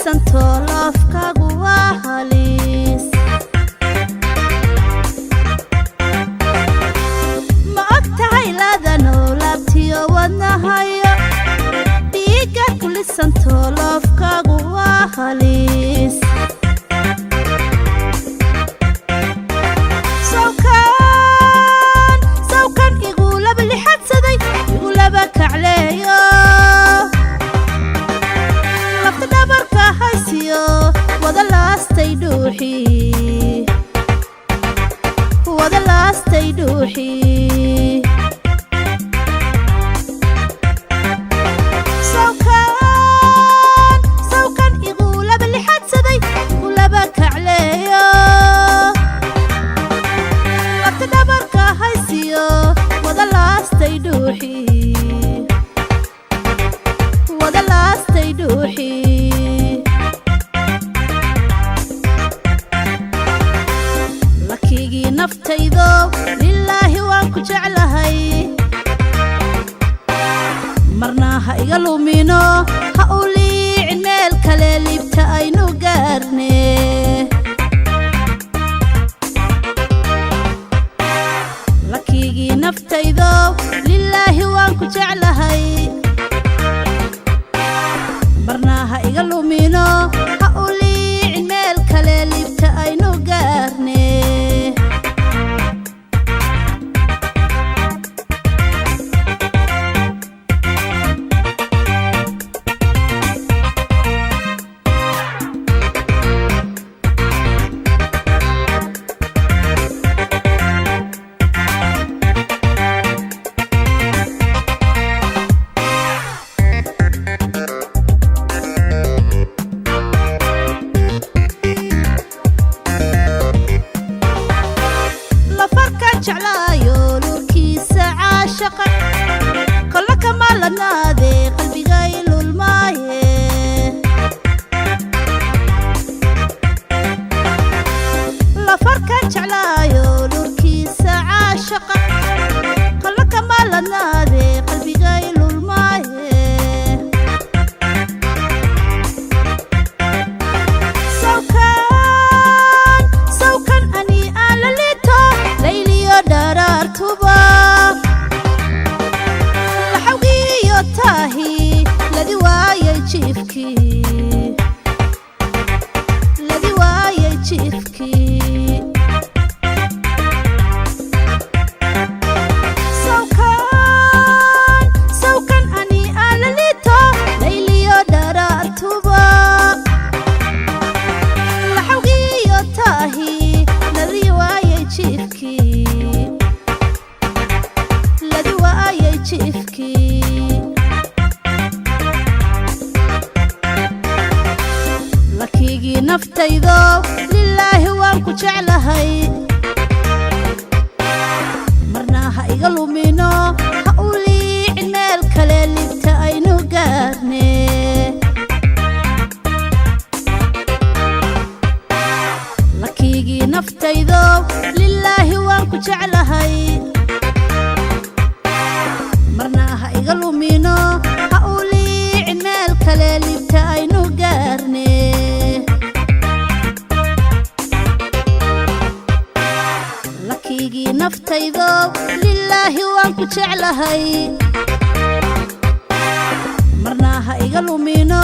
santo lafkagu waa halis ma ogtahay laadano laabtiyo wadnahayo dhiiga kulli santo lafkagu waa halis sawkan igulaba lixadsaday igulaba kacleeyo wada laastay dhuuxii sawkan igulaba lixadsaday igulaba kacleeyo labta dhabarka haysiyo wada laastay dhuuxii lakigii naftaydo lilaahi waan ku jeclahay marna ha iga lumino ha u liicin meel kale liibta aynu gaarne lakigii naftaydo lilaahi waan ku jeclahay marna ha iga lumino ha u liicin meel kale liibta aynu gaarne jeclaayo lurkiisa caashaqa kolla kama ladnaade qalbigay lulmaaye lafarka jeclaayo lurkiisa caashaqa kolla kama ladnaade qalbigay lulmaaye sawkan ani aan la lito layliyo daraartuba laxawgiyo taahi ladi waayay jiifkii sawkan ani aan la lito layliyo daraartuba laxawgiyo taahi ladi waayay jiifkii lakigii naftaydo lilaahi waan ku jeclahay marna ha iga lumino ha u liicin meel kale liibta aynu gaarne lakigii naftaydo lilaahi waan ku jeclahay marna ha iga lumino ha u liicin meel kale liibta aynu gaarne lakigii naftaydo lilaahi waan ku jeclahay marna ha iga lumino